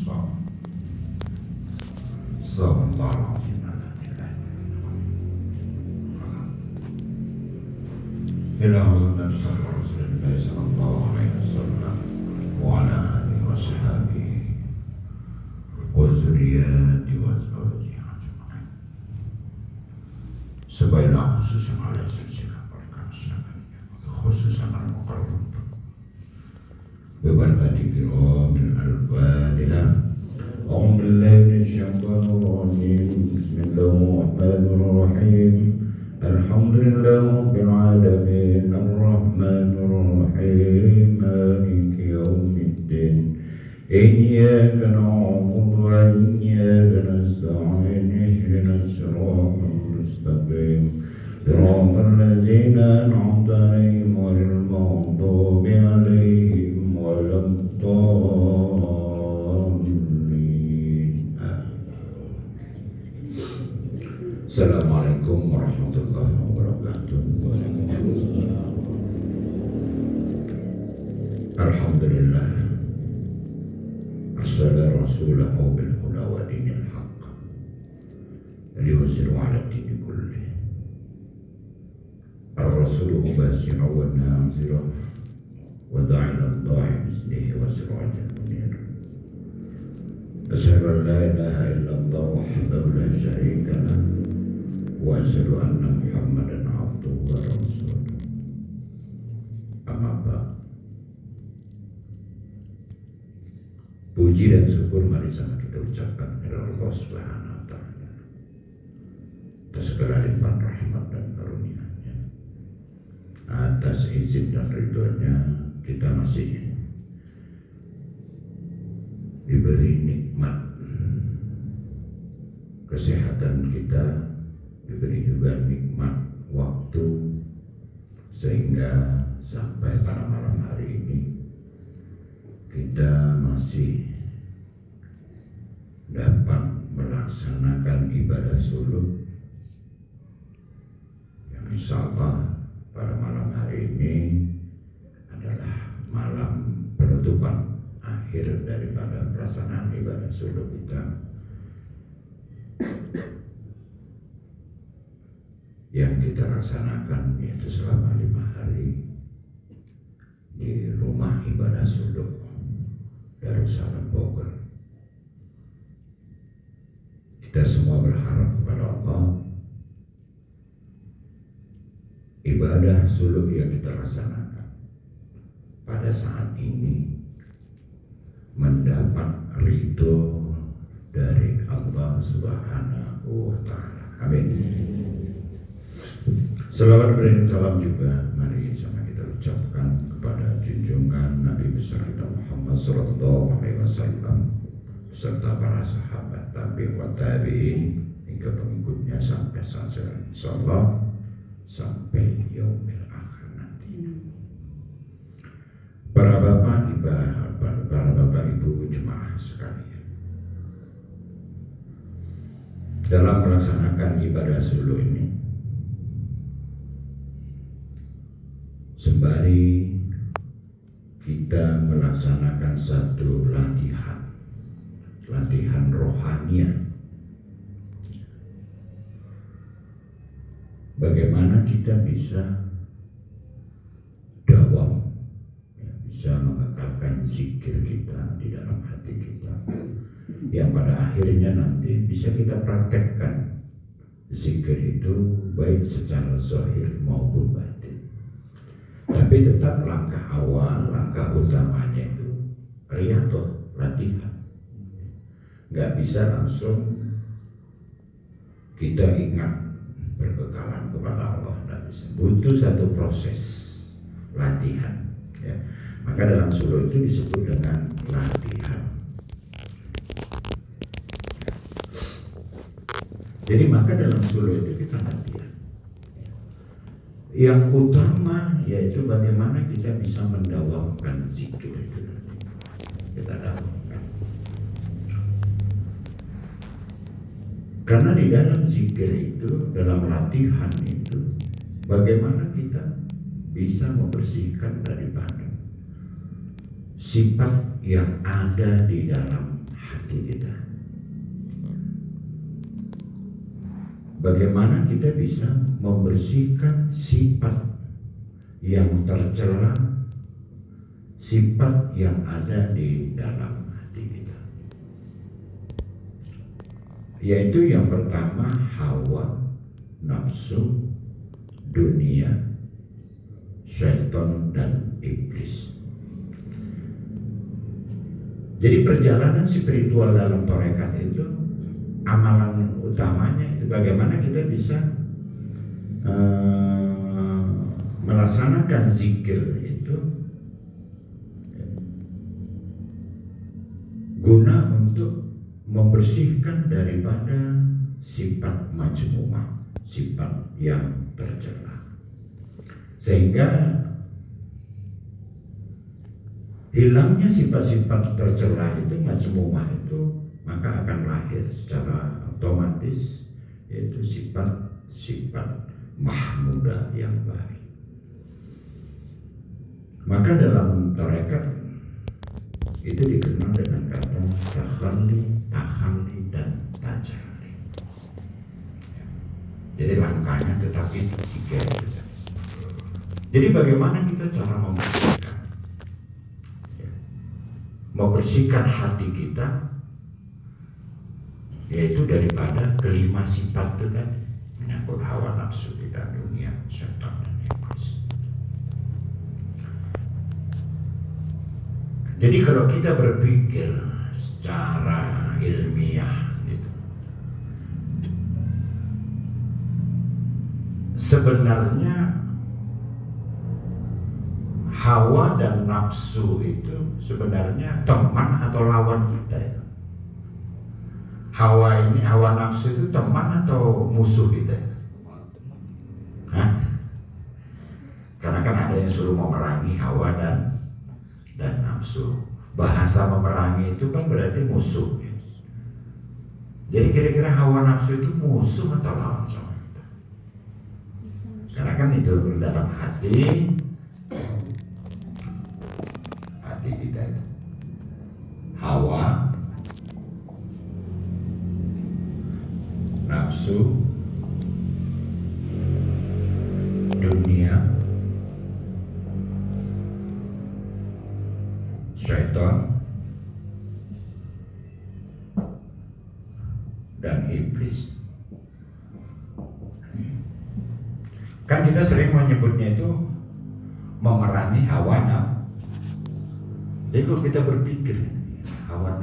Astagfirullahaladzim. Ila hazrat Rasulullah sallallahu alaihi wasallam wa ala alihi wa sahbihi wa zuriyati wa azwajihi ajma'in. Sebaiknya khusus yang ada silsilah perkasa, khusus yang ada muqarrab. Beberkati kiramil al-Fatihah. أعوذ بالله من الشيطان الرجيم بسم الله الرحمن الرحيم الحمد لله رب العالمين الرحمن الرحيم مالك يوم الدين إياك نعبد وإياك نستعين اهدنا الصراط المستقيم صراط الذين أنعمت عليهم غير المغضوب عليهم ولا الضالين. Assalamualaikum warahmatullahi wabarakatuh. Alhamdulillah arsala rasulahu bil huda wa dinil haqq liyuzhiru ala dini kullih. Ar-rasulu mubasyiran wa nadhiran wa da'ilan da'i bismihi wa sirajan munir. Asyhadu an la ilaha illallah wahdahu la syarika lahu wa asyhadu anna Muhammadan abduhu wa rasuluh. Amma ba'd. Puji dan syukur mari sama kita ucapkan kepada Allah Subhanahu wa taala atas segala limpahan rahmat dan karunia-Nya. Atas izin dan ridhonya kita masih diberi nikmat kesehatan kita, diberi juga nikmat waktu, sehingga sampai pada malam hari ini kita masih dapat melaksanakan ibadah suluk yang insya Allah pada malam hari ini adalah malam penutupan akhir daripada pelaksanaan ibadah suluk kita yang kita laksanakan, yaitu selama 5 hari di rumah ibadah suluk Darussalam Bogor. Kita semua berharap kepada Allah ibadah suluk yang kita laksanakan pada saat ini mendapat ridho dari Allah Subhanahu wa taala. Amin. Selawat beriring salam juga mari sama kita ucapkan kepada junjungan Nabi besar kita Muhammad sallallahu alaihi wasallam serta para sahabat tabi'in wa tabi'in hingga pengikutnya sampai saat sekarang insyaallah sampai yaumil akhir nanti. Para bapak ibu jemaah sekalian, dalam melaksanakan ibadah suluk ini sembari kita melaksanakan satu latihan rohaniah, bagaimana kita bisa dawam, bisa mengekalkan zikir kita di dalam hati kita, yang pada akhirnya nanti bisa kita praktekkan zikir itu baik secara zahir maupun batin. Tapi tetap langkah awal, langkah utamanya itu riyadhah, latihan. Gak bisa langsung kita ingat berkekalan kepada Allah, gak bisa. Butuh satu proses latihan, ya. Maka dalam suluk itu disebut dengan latihan. Jadi maka dalam suluk itu kita latihan. Yang utama yaitu bagaimana kita bisa mendawamkan zikir itu. Kita dawamkan. Karena di dalam zikir itu, dalam latihan itu, bagaimana kita bisa membersihkan daripada sifat yang ada di dalam hati hati kita. Bagaimana kita bisa membersihkan sifat yang tercela, sifat yang ada di dalam hati kita. Yaitu yang pertama, hawa, nafsu, dunia, syaitan, dan iblis. Jadi perjalanan spiritual dalam tarekat itu, amalan utamanya itu bagaimana kita bisa melaksanakan zikir itu guna untuk membersihkan daripada sifat majmumah, sifat yang tercela, sehingga hilangnya sifat-sifat tercela itu, majmumah itu, maka akan lahir secara otomatis yaitu sifat-sifat mahmudah yang baik. Maka dalam tarekat itu dikenal dengan kata takhalli, dan tajalli. Jadi langkahnya tetapi tiga itu. Jadi bagaimana kita cara membersihkan hati kita, yaitu daripada kelima sifat itu tadi, menyangkut hawa nafsu kita, dunia, syaitan, dan iblis. Jadi kalau kita berpikir secara ilmiah gitu, sebenarnya hawa dan nafsu itu sebenarnya teman atau lawan kita itu. Hawa nafsu itu teman atau musuh kita? Hah? Karena kan ada yang suruh memerangi hawa dan nafsu. Bahasa memerangi itu kan berarti musuh. Jadi kira-kira hawa nafsu itu musuh atau lawan sama kita? Karena kan itu dalam hati kita itu. Hawa, nafsu, dunia, syaitan, dan iblis. Kan kita sering menyebutnya itu memerangi hawa nafsu. Jadi kalau kita berpikir hawa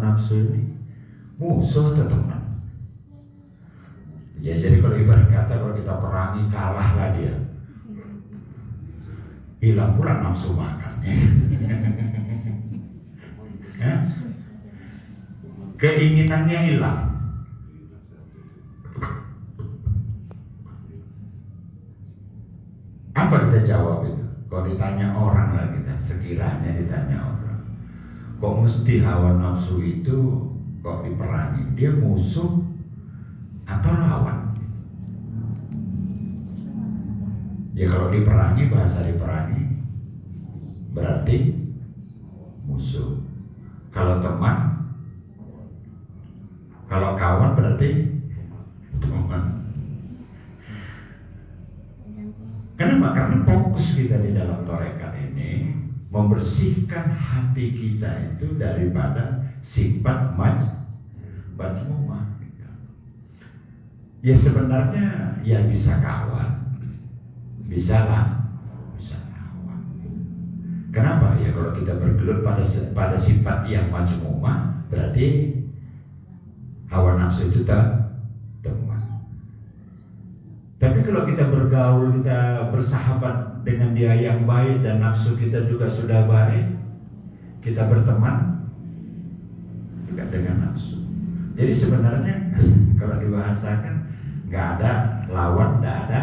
nafsu ini musuh atau teman? Ya, jadi kalau ibarat kata kalau kita perangi kalahlah dia, hilang pula nafsu makan. Ya? Keinginannya hilang. Apa kita jawab itu? Kalau ditanya orang lah kita, sekiranya ditanya orang, kok mesti hawa nafsu itu kok diperangi? Dia musuh atau lawan? Ya kalau diperangi, bahasa diperangi berarti musuh. Kalau teman, kalau kawan berarti teman. Kenapa? Karena fokus kita di dalam tarekat ini membersihkan hati kita itu daripada sifat majmumah. Ya sebenarnya ya bisa kawan, bisa lawan. Kenapa? Ya kalau kita bergelut pada sifat yang majmumah, berarti hawa nafsu itu teman. Tapi kalau kita bergaul, kita bersahabat dengan dia yang baik dan nafsu kita juga sudah baik, kita berteman juga dengan nafsu. Jadi sebenarnya kalau dibahasakan nggak ada lawan, nggak ada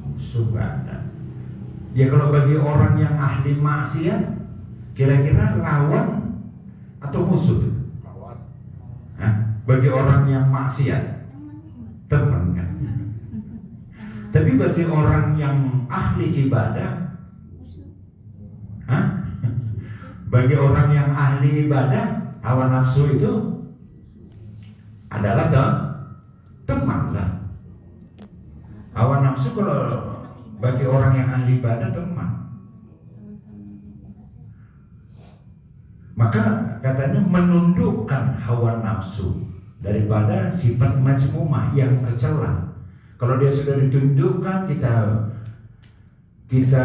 musuh, nggak ada. Ya kalau bagi orang yang ahli maksiat, kira-kira lawan atau musuh? Lawan. Bagi orang yang maksiat, teman kan. Tapi bagi orang yang ahli ibadah, bagi orang yang ahli ibadah, Hawa nafsu itu adalah teman lah. Hawa nafsu kalau bagi orang yang ahli ibadah teman. Maka katanya menundukkan hawa nafsu daripada sifat majmumah yang tercela. Kalau dia sudah ditundukkan, kita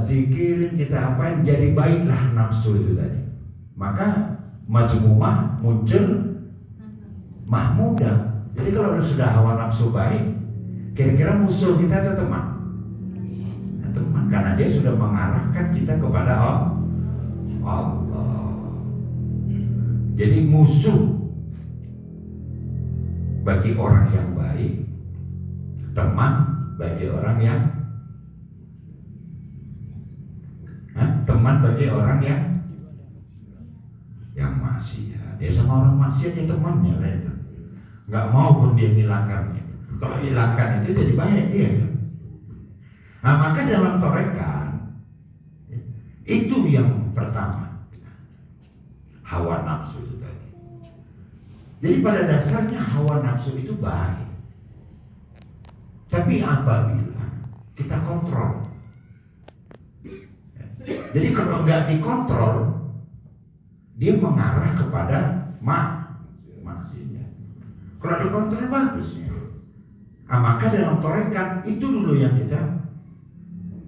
zikirin, kita apain, jadi baiklah nafsu itu tadi. Maka majmumah muncul mahmudah. Jadi kalau sudah hawa nafsu baik, kira-kira musuh kita atau teman? Nah, teman, karena dia sudah mengarahkan kita kepada Allah. Jadi musuh bagi orang yang baik, teman bagi orang yang teman bagi orang yang maksiat. Dia sama orang maksiat ya temannya lah itu. Nggak mau pun dia hilangkannya. Kalau hilangkan itu jadi baik dia kan. Nah maka dalam torekan itu yang pertama, hawa nafsu itu tadi. Jadi pada dasarnya hawa nafsu itu baik. Tapi apabila kita kontrol. Jadi kalau nggak dikontrol, dia mengarah kepada maksiat. Kalau dikontrol bagusnya. Nah, maka dalam torekan itu dulu yang kita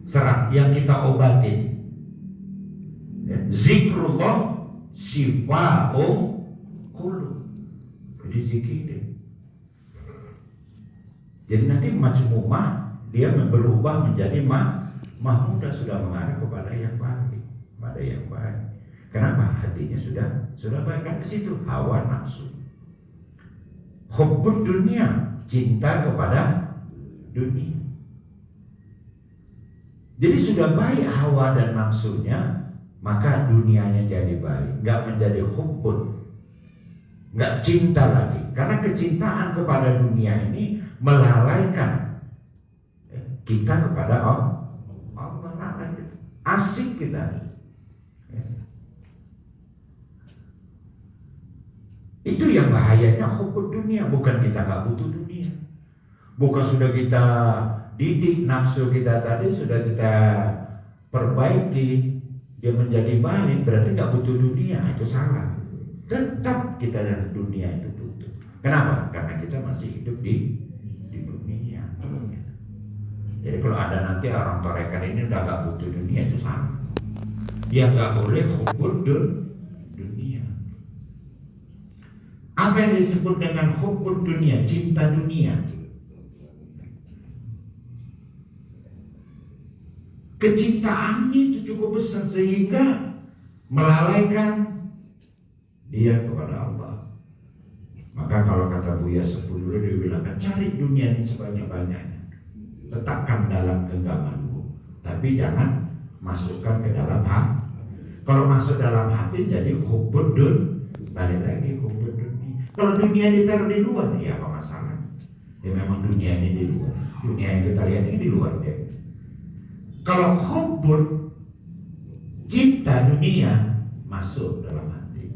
serang, yang kita obatin. Ya, zikrullah shifa'um qulub. Jadi zikirin. Jadi nanti majmumah dia berubah menjadi mahmudah, sudah mengarah kepada yang baik, pada yang baik. Kenapa? Hatinya sudah baik, kan ke situ hawa nafsu. Hubbud dunia, cinta kepada dunia. Jadi sudah baik hawa dan nafsunya, maka dunianya jadi baik, nggak menjadi hubbud, nggak cinta lagi. Karena kecintaan kepada dunia ini melalaikan kita kepada Allah. Asik kita. Itu yang bahayanya hubbud dunia. Bukan kita nggak butuh dunia, bukan sudah kita didik nafsu kita tadi, sudah kita perbaiki dia menjadi baik, berarti nggak butuh dunia. Itu salah. Tetap kita dan dunia itu butuh. Kenapa? Karena kita masih hidup di dunia. Jadi kalau ada nanti orang torekan ini udah gak butuh dunia, itu sama. Dia gak boleh hubbud dunia. Apa yang disebut dengan hubbud dunia? Cinta dunia. Kecintaannya itu cukup besar sehingga melalaikan dia kepada Allah. Maka kalau kata Buya Sepuh dulu, dia bilang, cari dunia ini sebanyak-banyaknya, letakkan dalam genggamanmu, tapi jangan masukkan ke dalam hati. Kalau masuk dalam hati jadi hubbud balik lagi hubbud dunia. Kalau dunia ditaruh di luar, ya apa masalah? Ya memang dunia ini di luar, dunia yang kita lihat ini di luar deh. Kalau hubbud cinta dunia masuk dalam hati,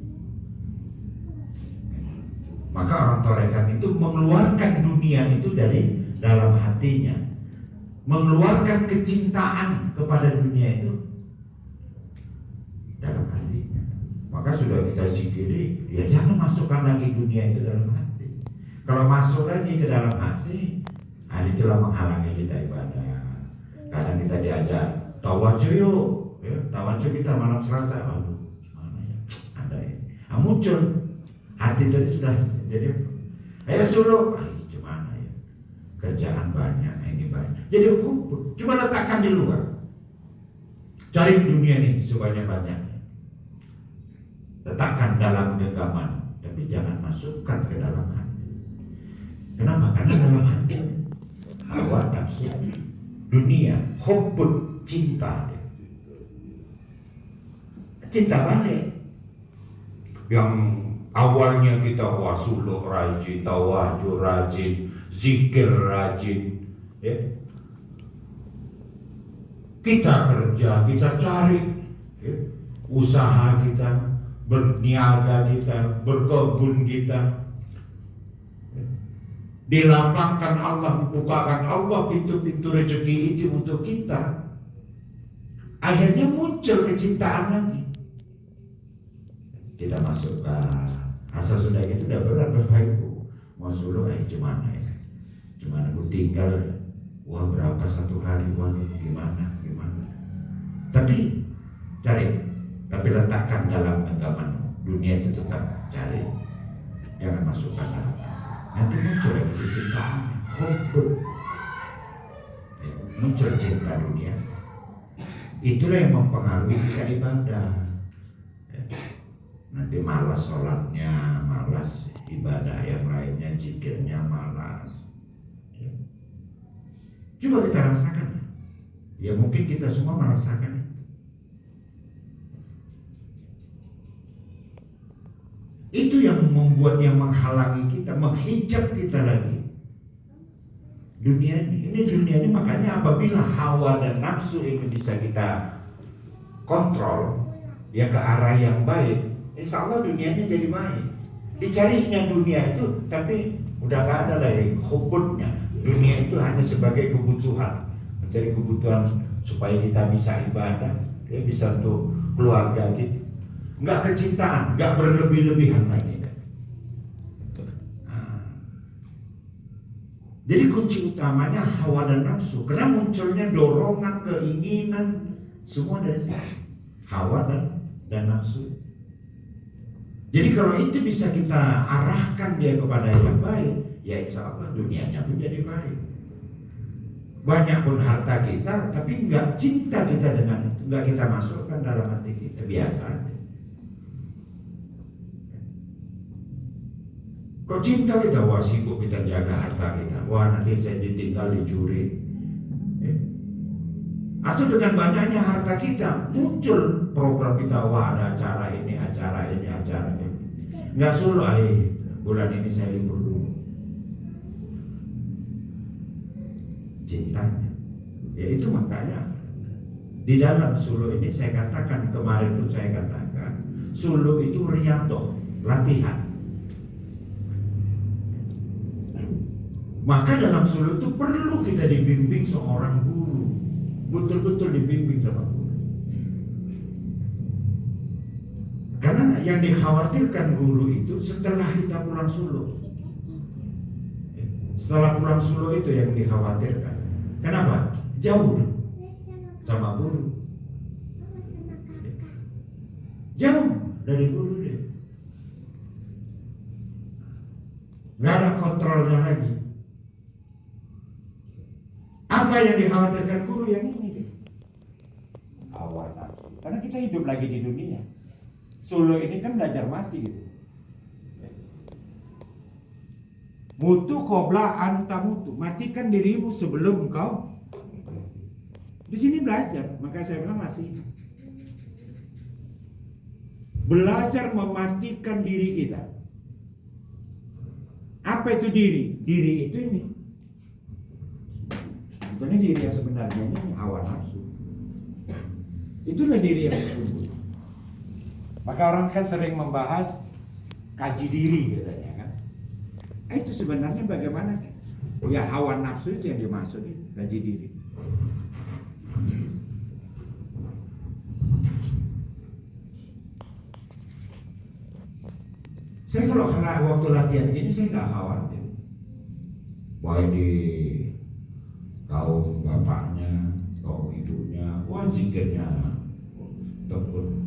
maka orang torekan itu mengeluarkan dunia itu dari dalam hatinya, mengeluarkan kecintaan kepada dunia itu dalam hatinya. Maka sudah kita zikiri, ya jangan masukkan lagi dunia itu dalam hati. Kalau masuk lagi ke dalam hati, itulah menghalangi kita ibadah. Kadang kita diajak tawajuh yuk, ya, tawajuh kita malam Selasa, aduh mana ya, ada ya, muncul hati tadi sudah jadi, ayo suruh, gimana ya, kerjaan banyak, ini banyak, jadi hubbud, cuma letakkan di luar, cari dunia nih sebanyak-banyaknya, letakkan dalam genggaman, tapi jangan masukkan ke dalam hati. Kenapa? Karena dalam hati hawa nafsu dunia, hubbud cinta, cinta balik. Yang awalnya kita suluk rajin, tawajuh rajin, zikir rajin, ya. Kita kerja, kita cari, ya. Usaha kita berniaga kita, berkebun kita. Dilapangkan Allah, bukakan Allah pintu-pintu rezeki itu untuk kita. Akhirnya muncul kecintaan lagi. Kita masuk ke asal sudah gitu udah berat Bapak Ibu. Mau suluh gimana ya? Cuman aku tinggal wah berapa satu hari, waduh gimana. Tapi cari, tapi letakkan dalam genggaman dunia itu tetap cari. Jangan masukkan dalam. Nanti muncul lagi kecintaan, muncul cinta dunia. Itulah yang mempengaruhi kita ibadah. Nanti malas sholatnya, malas ibadah yang lainnya, zikirnya malas. Coba kita rasakan. Ya mungkin kita semua merasakan. Itu yang membuat, yang menghalangi kita, menghijab kita lagi. Dunia ini makanya apabila hawa dan nafsu ini bisa kita kontrol ya ke arah yang baik, insya Allah dunianya jadi baik. Dicarinya dunia itu tapi udah gak ada lagi hubunnya. Dunia itu hanya sebagai kebutuhan, mencari kebutuhan supaya kita bisa ibadah, ya bisa untuk keluarga gitu. Nggak kecintaan, nggak berlebih-lebihan lagi. Jadi kunci utamanya hawa dan nafsu, karena munculnya dorongan, keinginan, semua dari sini. Hawa dan nafsu. Jadi kalau itu bisa kita arahkan dia kepada yang baik, ya insya Allah dunianya pun jadi baik. Banyak pun harta kita, tapi nggak cinta kita dengan itu, nggak kita masukkan dalam hati kita, biasa aja. Kok cinta kita, wah sibuk kita jaga harta kita, wah nanti saya ditinggal dicuri. Atau dengan banyaknya harta kita muncul program kita, wah ada acara ini. Nggak suruh, bulan ini saya libur dulu. Cintanya, ya itu makanya di dalam suluh ini saya katakan, kemarin tuh saya katakan, suluh itu riyadhah, latihan. Maka dalam suluh itu perlu kita dibimbing seorang guru, betul-betul dibimbing sama guru. Karena yang dikhawatirkan guru itu setelah kita pulang suluh. Setelah pulang suluh itu yang dikhawatirkan. Kenapa? Jauh sama guru. Jauh dari guru dia. Nggak ada kontrolnya lagi. Apa yang dikhawatirkan guru yang ini deh. Awal nafsu. Karena kita hidup lagi di dunia. Suluh ini kan belajar mati gitu. Mutu qobla anta mutu. Matikan dirimu sebelum engkau. Di sini belajar, maka saya bilang mati. Belajar mematikan diri kita. Apa itu diri? Diri itu ini. Ini diri yang sebenarnya ini hawa nafsu. Itulah diri yang sesungguhnya. Maka orang kan sering membahas kaji diri katanya kan. Itu sebenarnya bagaimana? Ya hawa nafsu itu yang dimaksud itu, kaji diri. Saya kalau waktu latihan ini saya nggak khawatir. Baik di kaum bapaknya, kaum ibunya, wah zikirnya tekun.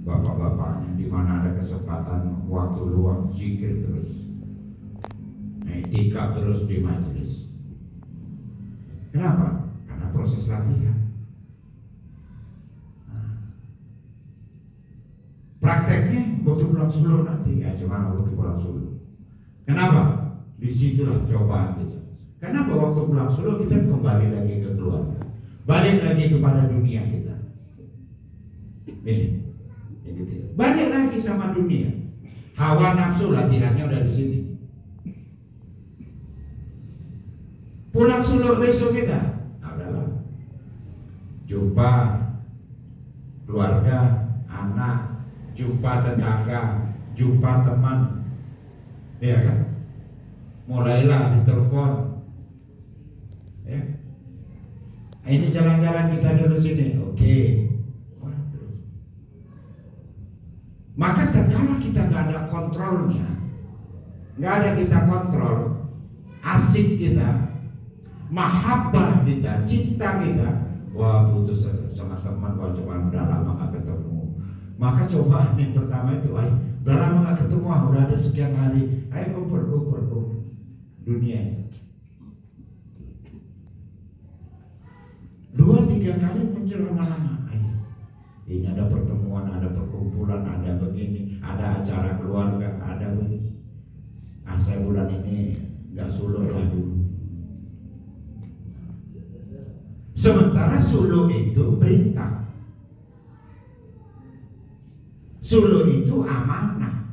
Bapak-bapaknya di mana ada kesempatan waktu luang zikir terus, etika terus di majelis. Kenapa? Karena proses latihan. Prakteknya waktu pulang suluh nanti, ya gimana waktu pulang suluh? Kenapa? Disitulah cobaan kita. Kenapa waktu pulang suluh kita kembali lagi ke keluarga, balik lagi kepada dunia kita. Ini. Balik lagi sama dunia. Hawa nafsu latihannya udah di sini. Pulang suluh besok kita, adalah jumpa keluarga, anak, jumpa tetangga, jumpa teman, ya kan? Mulailah ditelepon, ya. Ini jalan-jalan kita dulu sini, oke. Maka tatkala kita nggak ada kontrolnya, nggak ada kita kontrol, asik kita, mahabbah kita, cinta kita, wah putus sama teman, wah cuma udah lama nggak ketemu. Maka coba yang pertama itu, udah lama nggak ketemu, udah ada sekian hari, ayo kumpul dunia. 2-3 kali muncul lama-lama. Ini ada pertemuan, ada perkumpulan, ada begini, ada acara keluarga, ada begini. Saya bulan ini nggak suluh lah dulu. Sementara suluh itu perintah, suluh itu amanah.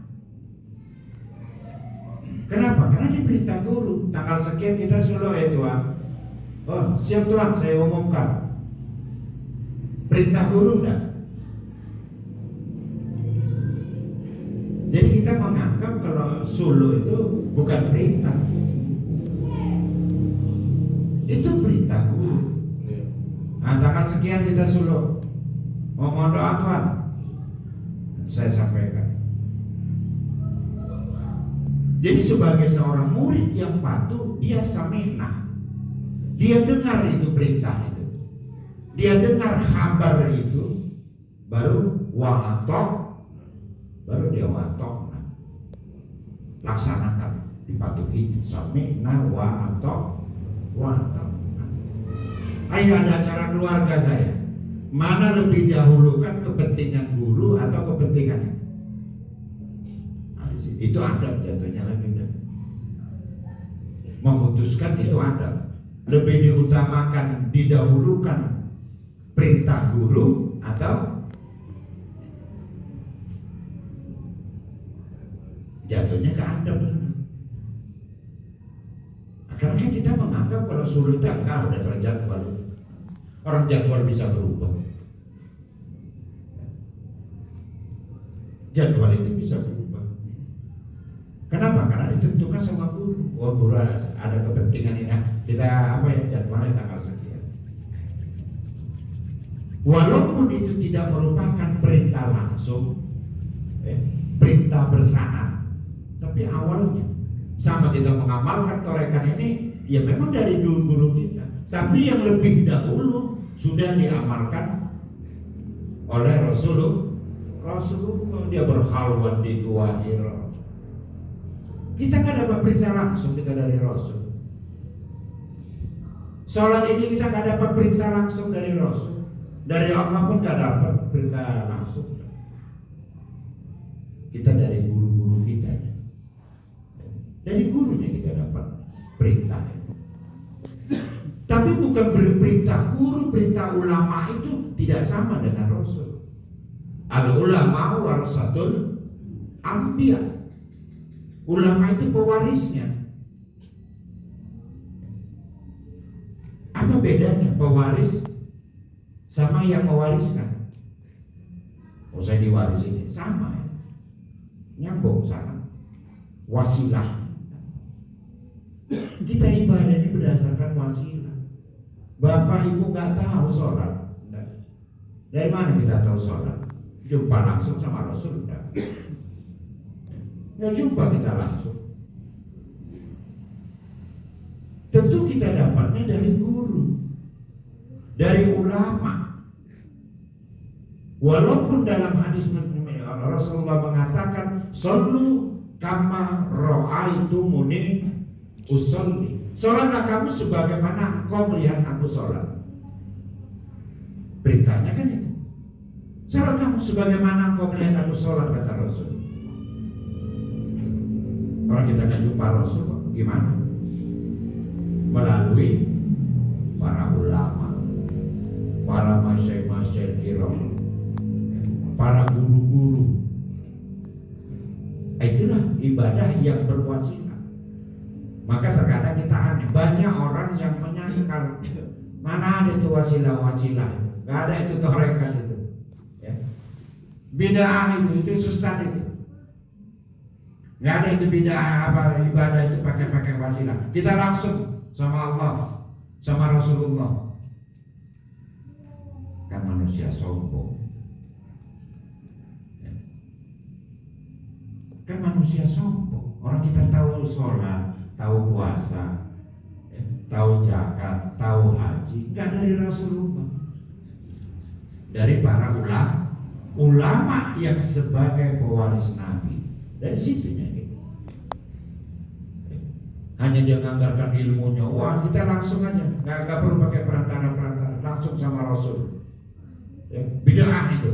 Kenapa? Karena diperintah guru. Tanggal sekian kita suluh ya Tuhan. Oh siap Tuhan, saya umumkan. Perintah guru enggak? Jadi kita menganggap kalau suluh itu bukan perintah, itu perintah guru. Nah, tanggal sekian kita suluh, mohon doa Tuhan, saya sampaikan. Jadi sebagai seorang murid yang patuh, dia sami'na, dia dengar itu perintah itu, dia dengar kabar itu, baru wa'atok, baru dia watok, laksanakan, dipatuhi, sami'na wa'atok. Ayo ada acara keluarga saya, mana lebih dahulukan kepentingan guru atau kepentingan itu adab jatuhnya lagi. Memutuskan itu adab, lebih diutamakan, didahulukan perintah guru atau jatuhnya ke adab. Karena kan kita menganggap kalau suruh itu enggak udah terjadwal. Orang jadwal bisa berubah. Jadwal itu bisa berubah. Kenapa? Karena ditentukan sama guru. Wah guru ada kepentingan ini. Kita jadwalnya tanggal sekian. Walaupun itu tidak merupakan perintah langsung, perintah bersyarat, tapi awalnya sama kita mengamalkan torekan ini, ya memang dari guru kita. Tapi yang lebih dahulu sudah diamalkan oleh Rasulullah. Dia berkhalwat di Gua Hira. Kita nggak dapat perintah langsung kita dari Rasul. Salat ini kita nggak dapat perintah langsung dari Rasul. Dari Allah pun nggak dapat perintah langsung. Kita dari guru-guru kita. Dari gurunya kita dapat perintah. Tapi bukan perintah guru, perintah ulama itu tidak sama dengan Rasul. Al-ulama warasatul anbiya. Ulama itu pewarisnya. Apa bedanya pewaris sama yang mewariskan? Oh saya diwarisi, sama ya. Nyambung sama. Wasilah. Kita ibadah ini berdasarkan wasilah. Bapak ibu gak tahu sholat. Dari mana kita tahu sholat? Jumpa langsung sama Rasul. Ya jumpa kita langsung. Tentu kita dapatnya dari guru, dari ulama. Walaupun dalam hadis Rasulullah mengatakan sallu kama ra'aitumuni usolli. Sholatlah kamu sebagaimana engkau melihat aku sholat. Perintahnya kan itu. Sholat kamu sebagaimana engkau melihat aku sholat, kata Rasul. Kalau kita nggak jumpa Rasul, gimana? Melalui para ulama, para masyayikh kiram, para guru-guru. Itulah ibadah yang berwasilah. Maka terkadang kita aneh, banyak orang yang menyangkal mana ada itu wasilah-wasilah, nggak ada itu torekan itu. Ya. Bid'ah itu sesat itu. Nggak ada itu bid'ah apa ibadah itu pakai wasilah. Kita langsung sama Allah, sama Rasulullah. Kan manusia sombong. Kan manusia sombong. Orang kita tahu sholat, tahu puasa, tahu zakat, tahu haji, nggak dari Rasulullah, dari para ulama yang sebagai pewaris Nabi. Dari situnya gitu. Hanya dia menganggarkan ilmunya, wah kita langsung aja, nggak perlu pakai perantara, langsung sama Rasul. Bid'ah itu.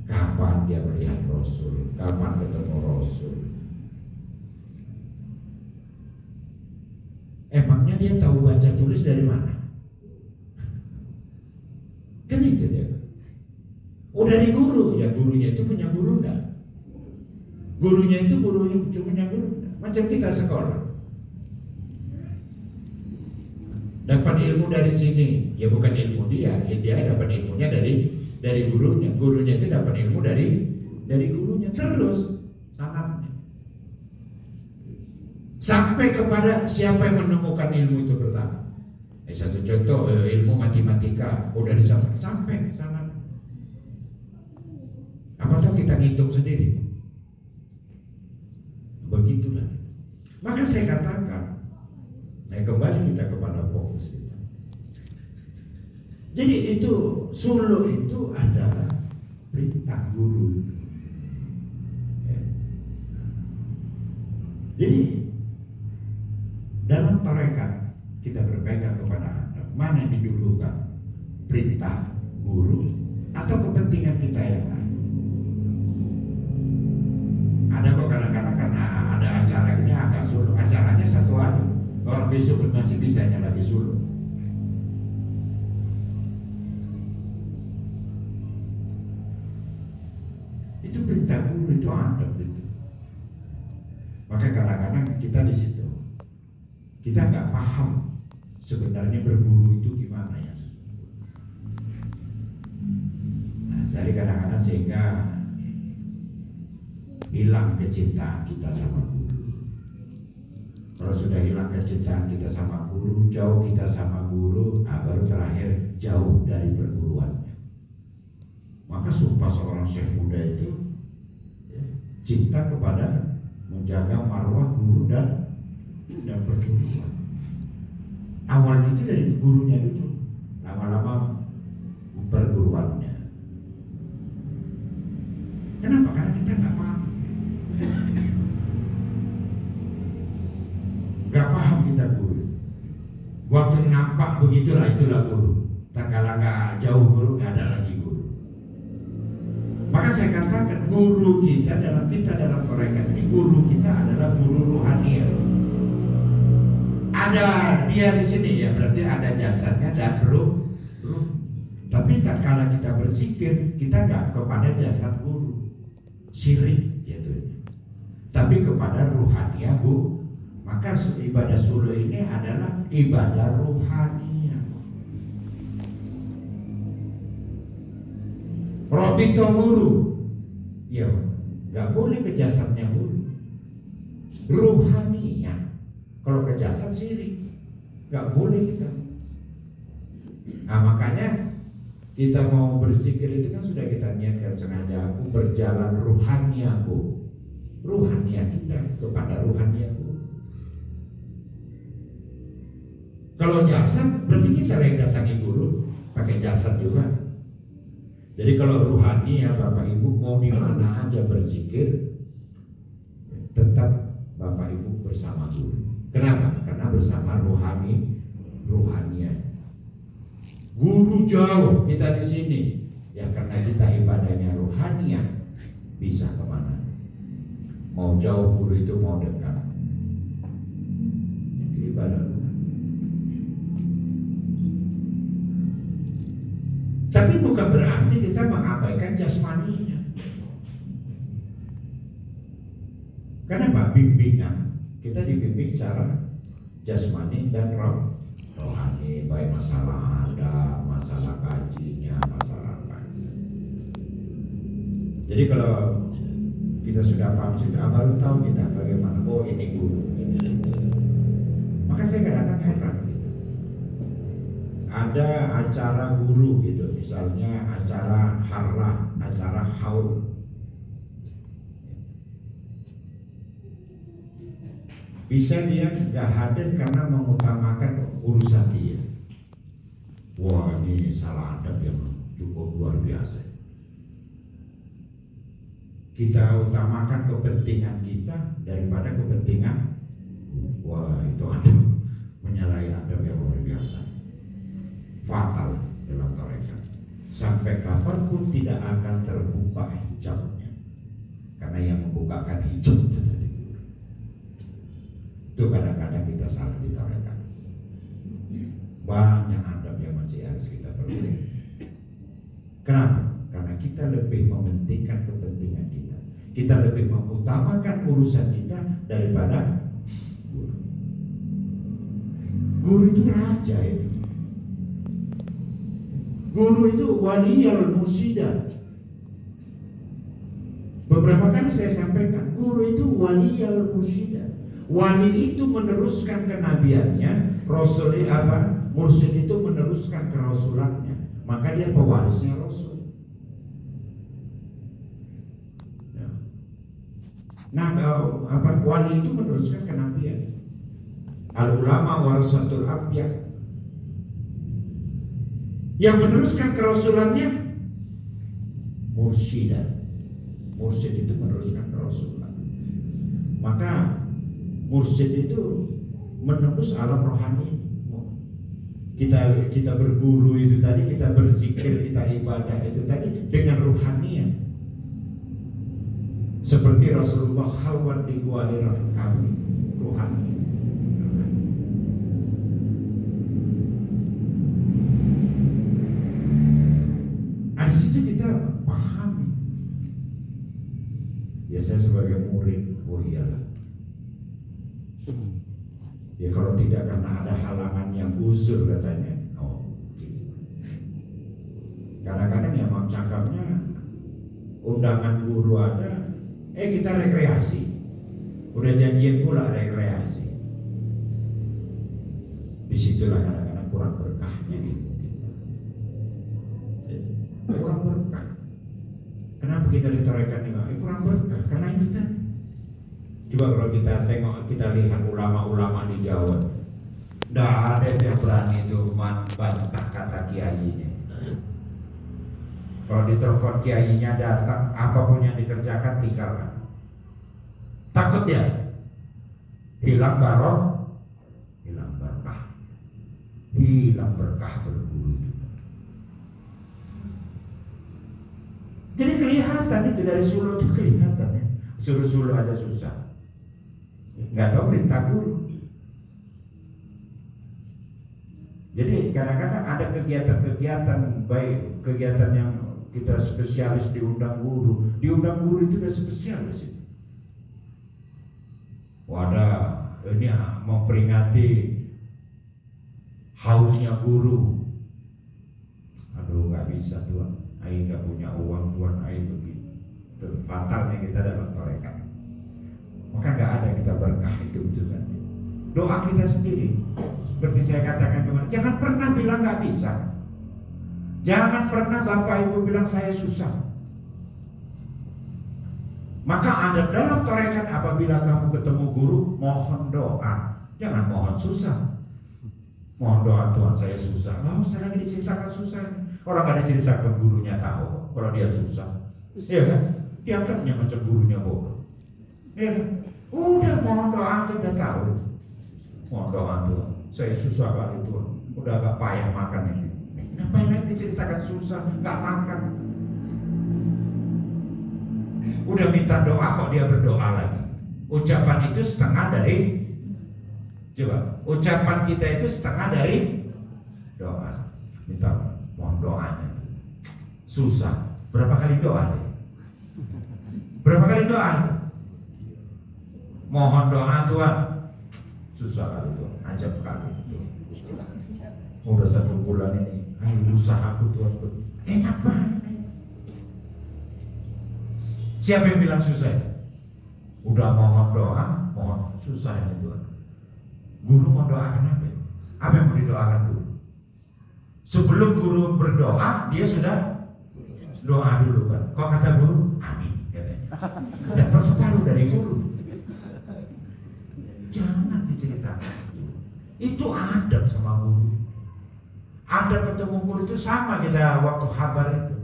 Kapan dia melihat Rasul? Kapan ketemu Rasul? Emangnya dia tahu baca tulis dari mana? Kan itu dia. Oh dari guru, ya gurunya itu punya guru enggak? Gurunya itu punya guru enggak? Macam kita sekolah. Dapat ilmu dari sini, ya bukan ilmu dia dapat ilmunya dari gurunya. Gurunya itu dapat ilmu dari gurunya terus sangatnya. Sampai kepada siapa yang menemukan ilmu itu pertama. Satu contoh ilmu matematika, dari sampai sana. Apakah kita ngitung sendiri? Begitulah. Maka saya katakan, kembali kita kepada fokus kita. Jadi itu suluk itu adalah perintah guru. Jadi dalam tarekat kita berpegang kepada adab. Mana yang didulukan? Perintah guru atau kepentingan kita yang lain? Ada kok kadang-kadang karena ada acara ini agak suluk. Acaranya satu hari. Orang besok masih bisanya lagi suluk. Itu perintah guru, itu adab itu. Maka kadang-kadang kita di situ kita nggak paham sebenarnya berguru itu gimana ya. Nah, jadi kadang-kadang sehingga hilang kecintaan kita sama guru. Kalau sudah hilang kecintaan kita sama guru, jauh kita sama guru, baru terakhir jauh dari perguruannya. Maka sumpah seorang syekh muda itu cinta kepada menjaga marwah guru dan perguruan. Awalnya itu dari gurunya itu, lama-lama perguruannya. Kenapa? Karena kita nggak paham. Nggak paham kita guru. Waktu nampak begitulah, itulah guru. Tak kalah nggak jauh guru, nggak ada lagi guru. Maka saya katakan guru kita dalam tarekat ini, guru kita adalah guru ruhani. Ada dia di sini ya, berarti ada jasadnya dan ruh. Tapi tak kala kita berzikir, kita nggak kepada jasad guru, syirik gitu. Tapi kepada ruhaniah bu. Maka ibadah suluk ini adalah ibadah ruhaniah. Robito guru, ya nggak boleh ke jasadnya guru. Ruhaniah. Kalau ke jasad syirik, nggak boleh kita. Nah makanya kita mau berzikir itu kan sudah kita niatkan sengaja, aku berjalan ruhaniahku, ruhaniah kita kepada ruhaniahku. Kalau jasad berarti kita yang datangi guru pakai jasad juga. Jadi kalau ruhani ya Bapak Ibu mau di mana aja berzikir, tetap Bapak Ibu bersama guru. Kenapa? Karena bersama ruhaniah. Guru jauh, kita di sini. Ya karena kita ibadahnya ruhaniah, bisa kemana? Mau jauh guru itu mau dekat. Ibadah. Tapi bukan berarti kita mengabaikan jasmaninya. Kenapa? Bimbingan kita dibimbing secara jasmani dan rohani, baik masalah ada, masalah kajinya, masalah kaji. Jadi kalau kita sudah paham situ, baru tahu kita bagaimana. Oh, ini guru. Maka saya kadang-kadang heran gitu. Ada acara guru gitu, misalnya acara harlah, acara haul. Bisa dia nggak hadir karena mengutamakan urusan dia. Wah, ini salah adab yang cukup luar biasa. Kita utamakan kepentingan kita daripada kepentingan. Wah, itu adab, menyalahi adab yang luar biasa, fatal dalam tarekat. Sampai kapanpun tidak akan terbuka hijabnya, karena yang membukakan hijab itu kadang-kadang kita salah di tarekat. Banyak adab yang masih harus kita perbaiki. Kenapa? Karena kita lebih mementingkan kepentingan kita. Kita lebih mengutamakan urusan kita daripada guru. Guru itu raja itu. Guru itu waliyul mursyida. Beberapa kali saya sampaikan, guru itu waliyul mursyida. Wali itu meneruskan kenabiannya, rasul mursyid itu meneruskan kerasulannya. Maka dia pewarisnya rasul. Nah, wali itu meneruskan kenabian. Al ulama warasatul anbiya. Yang meneruskan kerasulannya mursyidah. Mursyid itu meneruskan kerasulan. Maka mursyid itu menembus alam rohani. Kita berguru itu tadi, kita berzikir, kita ibadah itu tadi dengan rohaniah. Seperti Rasulullah khalwat di gua Hira kami rohani. Di situ kita pahami. Ya, saya sebagai murid, oh iyalah. Ya, kalau tidak karena ada halangan yang uzur katanya. Oh, kadang-kadang ya mau cakapnya undangan guru ada, kita rekreasi. Udah janjian pula rekreasi. Disitulah kadang-kadang kurang berkahnya gitu. Kurang berkah. Kenapa kita ditarekat ini? Kurang berkah. Karena itu kan. Coba kalau kita tengok, kita lihat ulama-ulama di Jawa, tidak ada yang berani itu membantah kata kiainya. Kalau ditelepon kiainya datang, apapun yang dikerjakan tinggalkan. Takut dia hilang barokah, hilang berkah, hilang berkah berguru. Jadi kelihatan itu dari Solo itu kelihatan ya. Suruh-suruh aja susah. Nggak tahu perintah guru. Jadi kadang-kadang ada kegiatan-kegiatan, baik kegiatan yang kita spesialis diundang guru itu udah spesialis itu. Wadah, ini memperingati haulnya guru. Aduh, nggak bisa Tuhan, Aing nggak punya uang Tuhan, Aing begitu. Fatalnya kita dalam tarekat. Maka nggak ada kita berkah itu kan. Doa kita sendiri, seperti saya katakan kemarin, jangan pernah bilang nggak bisa. Jangan pernah Bapak Ibu bilang saya susah. Maka ada dalam tarekat apabila kamu ketemu guru, mohon doa, jangan mohon susah. Mohon doa Tuhan saya susah. Nggak usah lagi diceritakan susah. Orang nggak diceritakan gurunya tahu kalau dia susah, iya kan? Dianggapnya macam gurunya bodoh. Ya, udah mohon doa aja udah tahu. Mohon doa Tuhan, saya susah kali Tuhan, udah agak payah makan ini. Ngapain lagi diceritakan susah, nggak makan? Udah minta doa kok dia berdoa lagi. Ucapan itu setengah dari, coba, ucapan kita itu setengah dari doa. Minta mohon doanya. Susah. Berapa kali doa? Berapa kali doa? Mohon doa Tuhan. Susah kali Tuhan, ajab kali Tuhan. Udah 1 bulan ini, ayo usaha aku Tuhan. Apa? Siapa yang bilang susah? Udah mohon doa, mohon susah ini Tuhan. Guru mau doakan apa? Apa yang mau didoakan dulu? Sebelum guru berdoa, dia sudah doa dulu kan. Kok kata guru? Amin. Dapat separuh dari guru. Jangan diceritakan. Itu adab sama guru. Adab ketemu guru itu sama kita waktu kabar itu.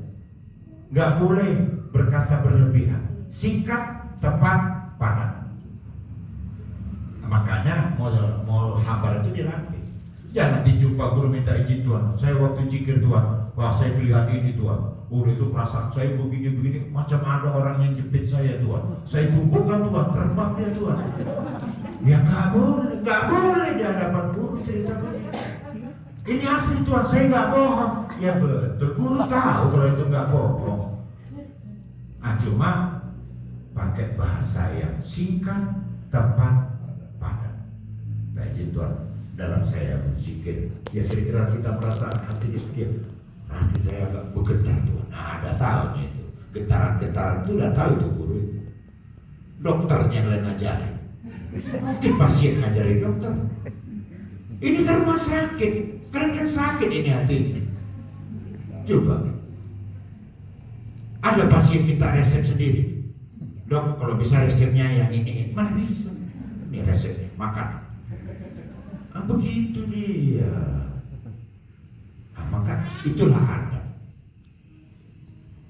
Nggak boleh berkata berlebihan. Singkat, tepat, padat. Makanya mau kabar itu dilatih. Jangan dijumpa guru minta izin Tuhan. Saya waktu zikir Tuhan, wah saya lihat ini Tuhan. Guru itu perasaan saya begini-begini, macam ada orang yang jepit saya Tuhan. Saya tumbuhkan Tuhan, terbang dia Tuhan. Ya nggak boleh di hadapan guru cerita begini. Ini asli Tuhan, saya nggak bohong. Ya betul, guru tahu kalau itu nggak bohong. Cuma pakai bahasa yang singkat, tepat, padat. Nah izin Tuhan, dalam saya berzikir, ya kira-kira kita merasa hati saya agak bergetar Tuhan. Nah ada tahunya itu, getaran-getaran itu udah tahu itu guru itu. Dokternya yang ngajarin, mungkin pasien ngajarin dokter. Ini kan rumah sakit, kan sakit ini hati. Coba, ada pasien minta resep sendiri. Dok, kalau bisa resepnya yang ini, mana bisa? Ini resepnya, makan. Begitu dia. Maka itulah adab.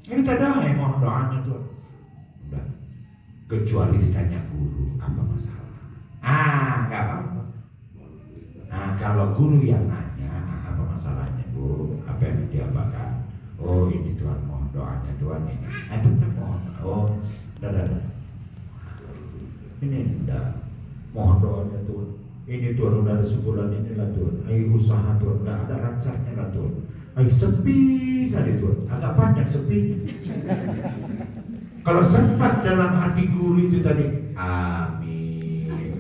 Ini doa, mohon doanya Tuhan. Udah. Kecuali ditanya guru, apa masalah? Nggak apa-apa. Kalau guru yang nanya, apa masalahnya Bu? Apa yang diapakan? Oh ini Tuhan, mohon doanya Tuhan ini. Itu tak mohon. Oh, dah. Ini dah. Mohon doanya Tuhan. Ini Tuhan udah ada sebulan inilah Tuhan. Ayo usaha Tuhan, nggak ada lancarnya lah Tuhan. Ayo sepi kali Tuhan, agak panjang sepi. Kalau sempat dalam hati guru itu tadi, amin.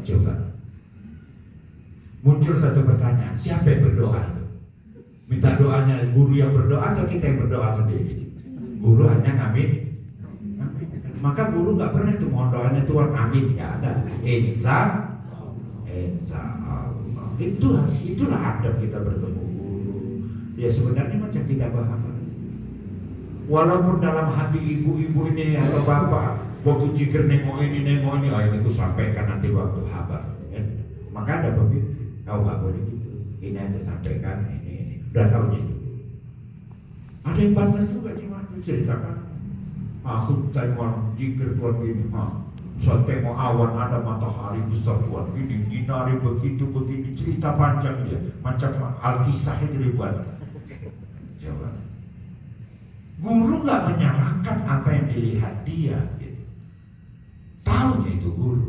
Coba. Muncul satu pertanyaan, siapa yang berdoa itu? Minta doanya guru yang berdoa atau kita yang berdoa sendiri? Guru hanya ngamin. Maka guru nggak pernah itu mohon doanya Tuhan amin, ya ada. Insya Allah. Itulah adab kita bertemu guru. Ya sebenarnya macam kita bahas. Walaupun dalam hati ibu-ibu ini atau bapak waktu zikir nengok ini, ini ku sampaikan nanti waktu habar. Maka ada begitu. Kau nggak boleh gitu. Ini aja sampaikan ini. Udah tahu itu. Ada yang bandel juga cuma ceritakan. Aku tengok zikir Tuhan ini, saya tengok awan ada matahari besar Tuhan ini, nyinari begini cerita panjang dia, macam Alkisahnya dibuat. Coba, guru nggak menyalahkan apa yang dilihat dia, gitu. Tahunya itu guru.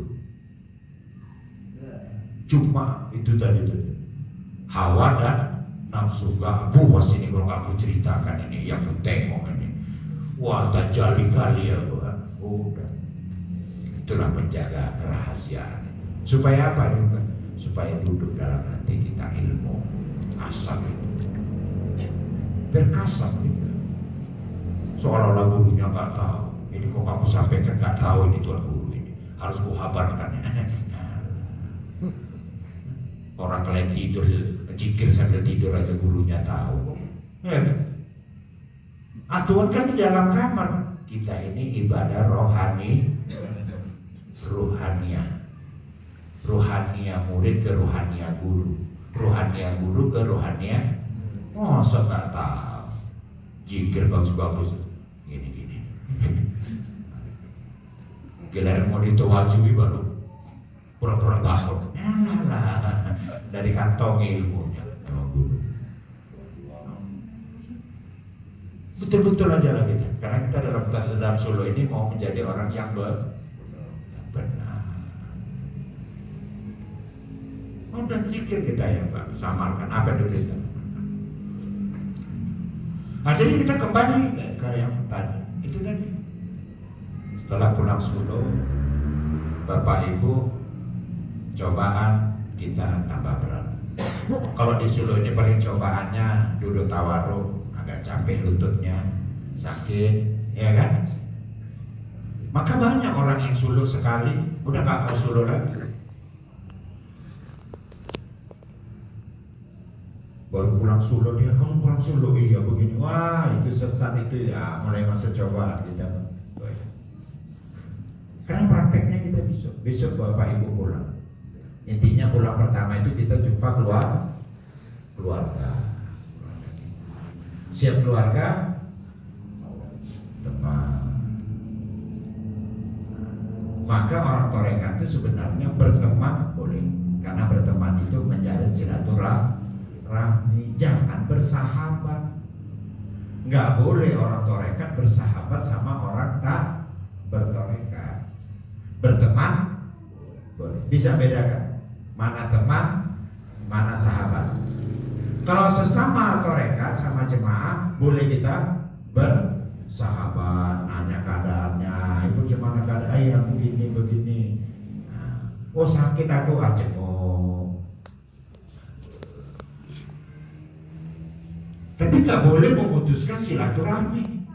Cuma itu tadi tuh hawa dan nafsu gak puas ini kalau aku ceritakan ini, yang aku tengok ini. Wah, tak jali kali ya Tuhan. Udah. Itulah menjaga kerahasiaan. Supaya apa juga? Supaya duduk dalam hati kita ilmu asal berkasam juga. Seolah-olah gurunya nggak tahu. Ini kok aku sampaikan nggak tahu ini Tuhan guru ini. Harus kuhabarkan. Orang kalian tidur, zikir sambil tidur aja gurunya tahu. Ya. Tuhan kan di dalam kamar. Kita ini ibadah rohania murid ke rohania guru, rohania guru ke rohania. Masa nggak tahu zikir bagus-bagus gini giliran mau ditawajubi baru pura-pura bangun. Dari kantong ilmunya sama guru. Betul-betul aja lah kita, karena kita dalam solo ini mau menjadi orang yang benar. Dan zikir kita yang samarkan apa yang diberitakan. Jadi kita kembali ke yang tadi. Itu tadi. Setelah pulang solo, Bapak Ibu, cobaan kita tambah berat. Kalau di Solo ini paling cobaannya duduk tawaruk, agak capek lututnya, sakit, ya kan? Maka banyak orang yang suluk sekali udah gak mau suluk lagi. Baru pulang suluk dia, kamu pulang suluk, iya begini, wah itu sesat itu ya, mulai masa coba kita. Karena prakteknya kita besok bapak ibu pulang. Intinya pulang pertama itu kita jumpa keluarga. Siap keluarga, teman. Maka orang Torekat itu sebenarnya berteman boleh, karena berteman itu menjalin silaturahmi, jangan bersahabat. Nggak boleh orang Torekat bersahabat sama orang tak bertorekat. Berteman boleh, bisa bedakan mana teman, mana sahabat. Kalau sesama torekat sama jemaah boleh kita bersahabat, nanya keadaannya, ibu gimana keadaan, ayah begini. Nah, oh sakit aku aja kok. Tapi nggak boleh memutuskan silaturahmi.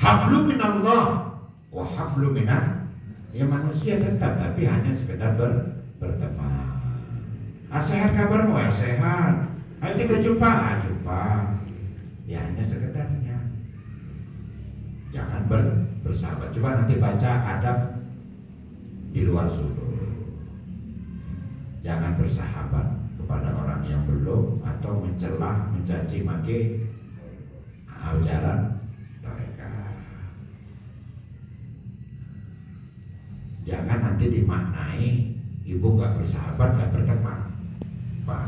Hablum minallah wa hablum minan. Ya manusia tetap, tapi hanya sekedar berteman. Sehat kabarmu? Ya sehat. Ayo kita jumpa. Ya hanya sekedarnya. Jangan bersahabat. Coba nanti baca adab di luar suluk. Jangan bersahabat kepada orang yang belum, atau mencela, mencaci maki ajaran mereka. Jangan nanti dimaknai ibu nggak bersahabat, nggak berteman. Pak,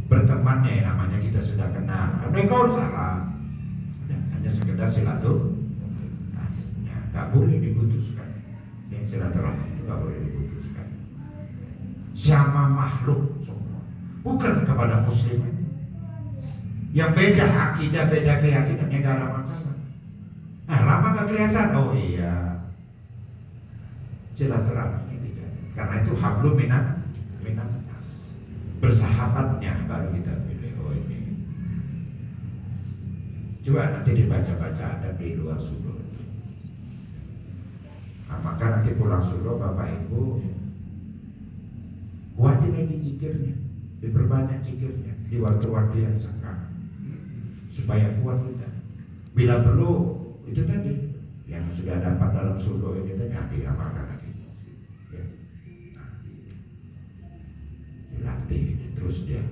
bertemannya yang namanya kita sudah kenal. Ada kau salah, hanya sekedar silaturahmi, nggak boleh diputuskan. Yang silaturahmi itu nggak boleh diputuskan. Sama makhluk semua, bukan kepada muslim. Yang beda akidah, beda keyakinannya nggak ada masalah. Nah, lama nggak kelihatan. Oh iya, silaturahmi ini, karena itu hablum minan bersahabatnya baru kita pilih. Oh ini, coba nanti dibaca-baca ada di luar suluk. Nah, maka nanti pulang suluk bapak ibu kuatin lagi zikirnya, diperbanyak zikirnya di waktu-waktu yang senggang supaya kuat kita. Bila perlu itu tadi yang sudah dapat dalam suluk ini tadi diamalkan lagi. Ya. Nah, dilatih terus dia.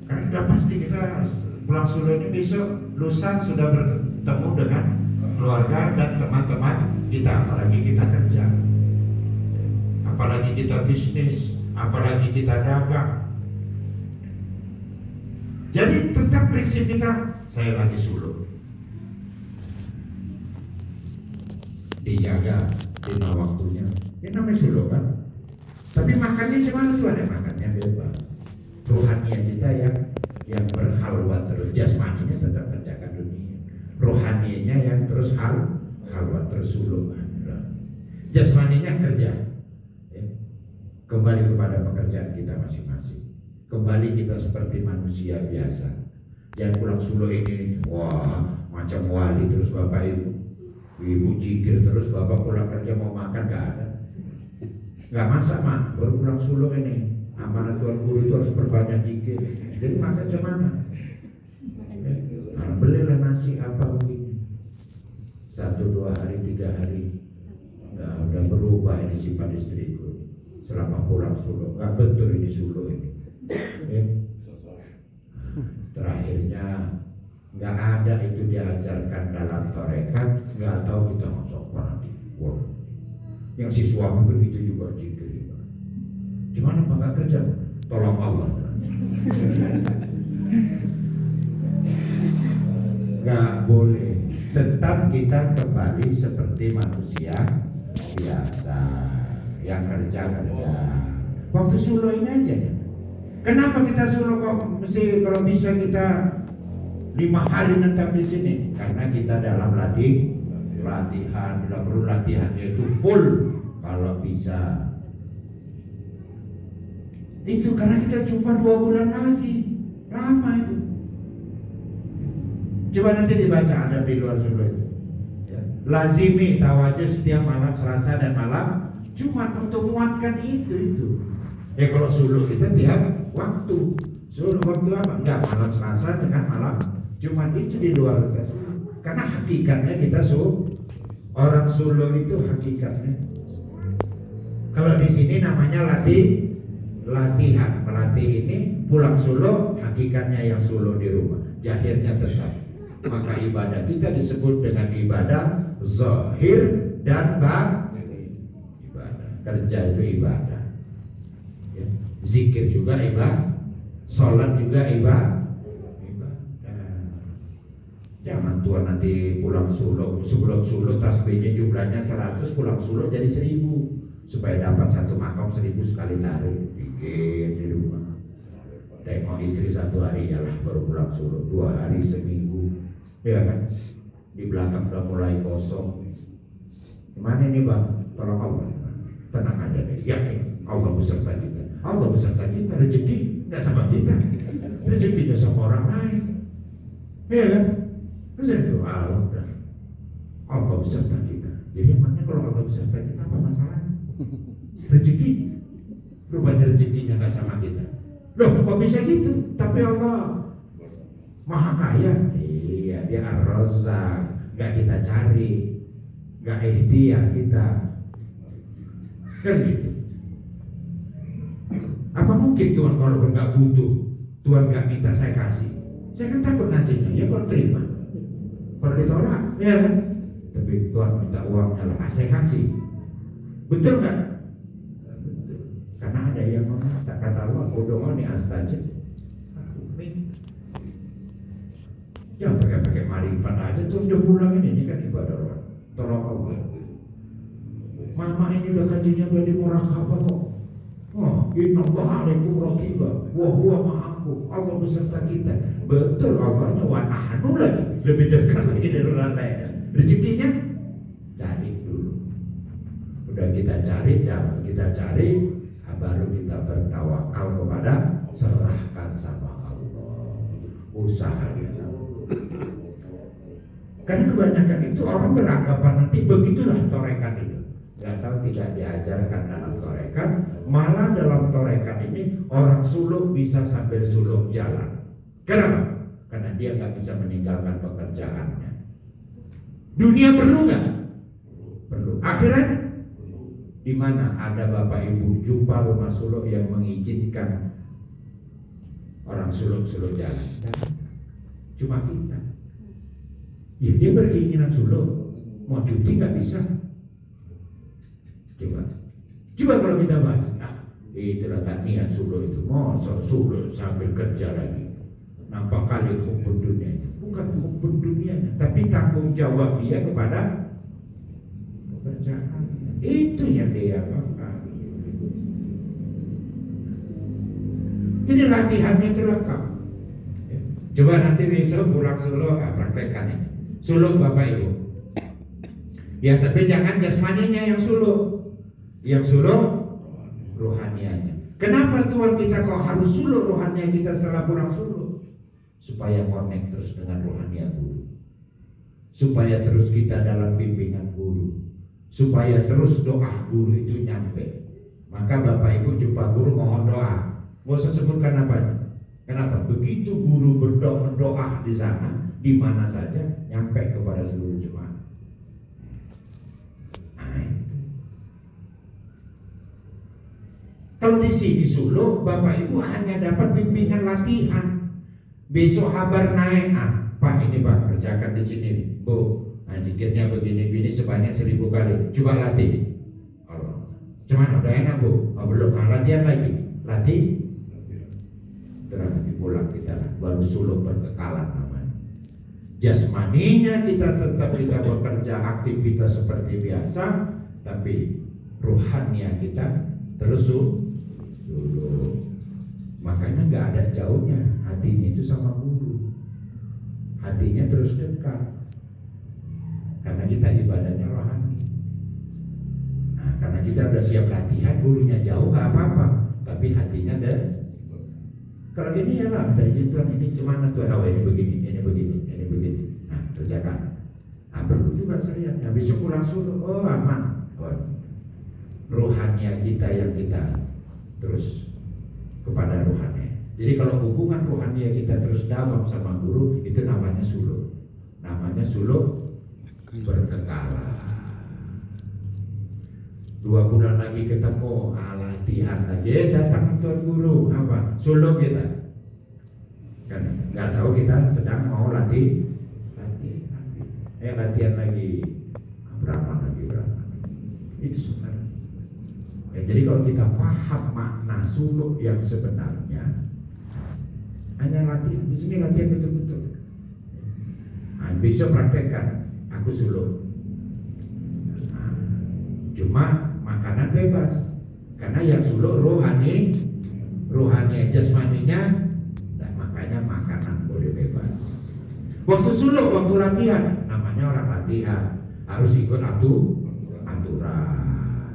Karena sudah pasti kita pulang suluk ini besok lusa sudah bertemu dengan keluarga dan teman-teman kita, apalagi kita kerja, apalagi kita bisnis, apalagi kita dagang. Jadi tetap prinsip kita, saya lagi suluk, dijaga lima waktunya. Ini namanya suluk kan. Tapi makannya cuma tuh ada makannya bebas. Rohaninya kita yang berhalwat terus, jasmaninya tetap kerjakan dunia. Rohaninya yang terus halwat terus suluk. Jasmaninya kerja. Ya. Kembali kepada pekerjaan kita masing-masing. Kembali kita seperti manusia biasa. Jangan pulang suluk ini, wah macam wali terus bapak ibu jikir terus, bapak pulang kerja mau makan gak ada. Gak masak mah, baru pulang suluk ini. Amanat Tuan Guru itu harus perbanyak jikir. Jadi makan cemana? Nah, belilah nasi apa mungkin 1, 2 hari, 3 hari. Nah, udah berubah ini sifat istriku selama pulang suluk. Gak betul ini suluk ini. Terakhirnya nggak ada itu diajarkan dalam tarekat, nggak tahu kita masuk nanti. Wow. Yang si suami begitu juga jikir. Gimana Pak nggak kerja? Tolong Allah. Nggak boleh. Tetap kita kembali seperti manusia biasa yang kerja. Waktu suluk ini aja ya. Kenapa kita suluk kok mesti kalau bisa kita 5 hari tetap di sini? Karena kita dalam latihan, bila perlu latihannya itu full kalau bisa. Itu karena kita cuma 2 bulan lagi, lama itu. Coba nanti dibaca ada di luar suluh itu. Ya. Lazimi tawajud setiap malam Selasa dan malam Jumat untuk muatkan itu. Ya kalau suluh kita tiap waktu. Suluh waktu apa? Enggak, malam Selasa dengan malam Jumat itu di luar kita suluh. Karena hakikatnya kita orang suluh itu hakikatnya. Kalau di sini namanya latihan. Melatih ini pulang suluh, hakikatnya yang suluh di rumah. Jahirnya tetap. Maka ibadah kita disebut dengan ibadah zahir dan ibadah. Kerja itu ibadah, ya. Zikir juga ibadah, sholat juga ibadah. Jangan Tuhan nanti pulang suluh, sebelum suluh tasbihnya jumlahnya 100, pulang suluh jadi 1000 supaya dapat satu makam 1000 sekali tarik. Bikin di rumah. Tengok istri 1 hari ya lah baru pulang suluh, 2 hari seminggu, ya kan? Di belakang udah mulai kosong. Gimana ini bang? Tolong Allah, tenang aja deh. Yakin Allah beserta kita. Allah beserta kita. Rezeki nggak sama kita, rezekinya sama orang lain, ya kan? Terus itu Allah beserta kita. Jadi emangnya kalau Allah beserta kita apa masalahnya? Rezeki, rupanya rezekinya nggak sama kita. Loh kok bisa gitu? Tapi Allah Maha Kaya. Iya, dia Ar-Razzaq. Gak kita cari, gak ikhtiar kita, kan gitu. Apa mungkin Tuhan kalau gak butuh, Tuhan gak minta saya kasih? Saya kan takut ngasihnya, ya kok terima. Kalau ditolak, ya kan? Tapi Tuhan minta uangnya lah, saya kasih. Betul gak? Betul. Karena ada yang meminta, kata Allah, ud'uuni astajib. Jangan pakai marifat aja terus udah pulang ini kan ibadah orang. Tolong Allah. Mama ini udah kajinya udah di murakabah kok. Oh, innallaha alaikum raqiba wa huwa ma'akum. Allah beserta kita. Betul Allahnya wa nahnu lagi. Lebih dekat lagi dari orang lain. Rezekinya cari dulu. Udah kita cari, baru kita bertawakal kepada, serahkan sama Allah. Usahanya. Karena kebanyakan itu orang beranggapan nanti begitulah torekat itu. Gak tahu tidak diajarkan dalam torekat. Malah dalam torekat ini orang suluk bisa sambil suluk jalan. Kenapa? Karena dia gak bisa meninggalkan pekerjaannya. Dunia perlu gak? Perlu. Akhirat di mana ada bapak ibu jumpa rumah suluk yang mengizinkan orang suluk jalan? Cuma kita. Ya dia berkeinginan suluk, mau cuti nggak bisa. Coba kalau kita bahas, itulah kan niat suluk itu, mau suluk sambil kerja lagi. Nampak kali hukum dunia, bukan hukum dunianya, tapi tanggung jawab dia kepada pekerjaan. Itu yang dia lakukan. Jadi latihannya itu lengkap. Coba nanti besok pulang suluh, praktekkan ini. Suluh Bapak Ibu. Ya tapi jangan jasmaninya yang suluh. Yang suluh rohanianya. Kenapa Tuhan kita kok harus suluh rohania kita setelah pulang suluh? Supaya connect terus dengan rohania guru. Supaya terus kita dalam bimbingan guru. Supaya terus doa guru itu nyampe. Maka Bapak Ibu jumpa guru mohon doa. Mau saya sebutkan apa? Kenapa? Begitu guru berdoa di sana, di mana saja, nyampe kepada seluruh jemaat. Kalau di sini suluh, Bapak Ibu hanya dapat bimbingan latihan. Besok kabar naik, Pak ini Pak kerjakan di sini, Bu. Zikirnya begini-begini sebanyak 1000 kali. Coba latih. Cuman udah enak Bu, belum latihan lagi. Latih. Terus nanti pulang kita baru suluh berkekalan namanya. Jasmaninya kita tetap kita bekerja aktivitas seperti biasa, tapi rohania kita terus suluh. Makanya nggak ada jauhnya hatinya itu sama guru. Hatinya terus dekat. Karena kita ibadahnya rohani. Nah, karena kita udah siap latihan, gurunya jauh nggak apa-apa, tapi hatinya ada. Kalau gini ya lah, dari Tuhan ini cuma Tuhan, ini begini, ini begini, ini begini. kerjakan. Nah, perlu juga saya lihat. Ya, besok pulang suruh, oh aman. Oh, rohania kita yang kita terus kepada rohania. Jadi kalau hubungan rohania kita terus dalam sama guru, itu namanya suluk. Namanya suluk berkekalan. 2 bulan lagi ketemu, latihan lagi, datang tuan guru, apa? Suluk kita. Kan nggak tahu kita sedang mau latihan lagi berapa itu sebenarnya. Ya, jadi kalau kita paham makna suluk yang sebenarnya, hanya latihan. Di sini latihan betul-betul. Nah, bisa praktekkan. Aku suluk. Nah, cuma makanan bebas. Karena yang suluk rohani jasmaninya, nah, makanya makanan boleh bebas. Waktu suluk, waktu latihan, namanya orang latihan harus ikut aturan.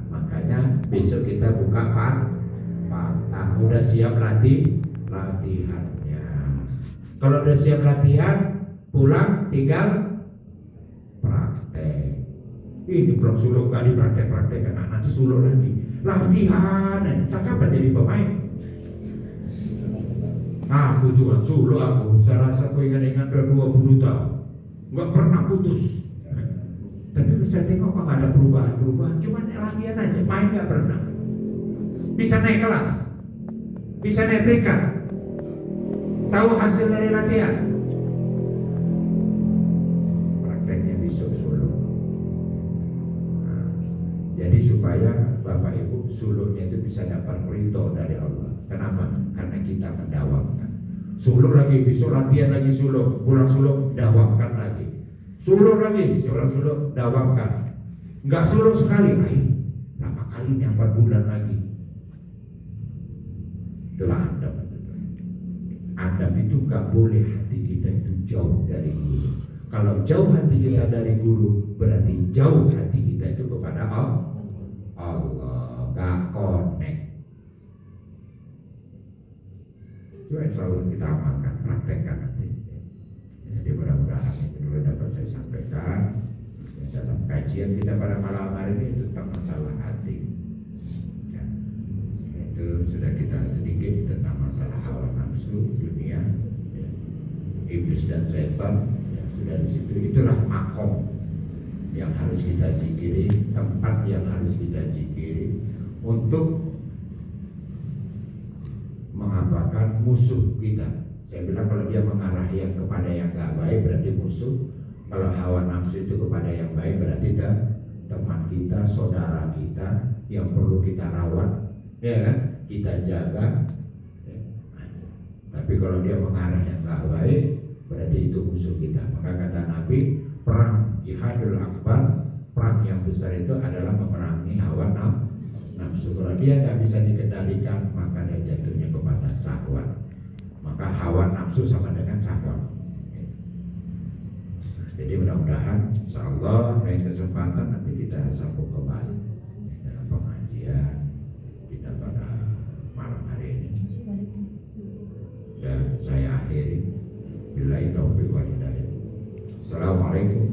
Makanya besok kita buka patah. Udah siap latihannya. Kalau udah siap latihan, pulang tinggal praktek. Ini belum suluk gak dipraktek-praktekkan, nanti suluk lagi. Latihan, tak kapan jadi pemain. Aku tuh suluk aku, saya rasa aku ingat-ingat udah 20 tahun, nggak pernah putus. Tapi saya tengok kok ada perubahan, cuma latihan aja, main nggak pernah. Bisa naik kelas, bisa naik peringkat. Tahu hasil dari latihan? Prakteknya besok suluk. Nah, jadi supaya Bapak Ibu suluknya itu bisa dapat ridho dari Allah. Kenapa? Karena kita mendawamkan. Suluk lagi, besok latihan lagi suluk, pulang suluk, dawamkan lagi. Suluk lagi, suluk, dawamkan. Enggak suluk sekali, lama kali nih 4 bulan lagi. Itulah adab. Adab itu enggak boleh hati kita itu jauh dari guru. Kalau jauh hati kita dari guru, berarti jauh hati kita itu kepada Allah, enggak connect. Itu yang selalu kita amalkan, praktekkan nanti. Jadi mudah-mudahan itu dulu dapat saya sampaikan dalam kajian kita pada malam hari ini tentang masalah hati. Ya, itu sudah kita sedikit tentang masalah hawa nafsu dunia, ya, iblis dan setan. Ya, sudah di situ. Itulah makom yang harus kita zikiri, tempat yang harus kita zikiri untuk mengapakan musuh kita. Saya bilang kalau dia mengarah yang kepada yang gak baik berarti musuh. Kalau hawa nafsu itu kepada yang baik berarti teman kita, saudara kita yang perlu kita rawat, ya kan? Kita jaga. Ya. Tapi kalau dia mengarah yang gak baik berarti itu musuh kita. Maka kata Nabi, perang jihadul akbar, perang yang besar itu adalah memerangi hawa nafsu. Kalau dia nggak bisa dikendalikan, maka dia jatuhnya kepada syahwat. Maka hawa nafsu sama dengan syahwat. Jadi mudah-mudahan insyaallah lain kesempatan nanti kita sambung kembali dalam pengajian kita pada malam hari ini. Dan saya akhiri billahi taufiq wal hidayah. Assalamualaikum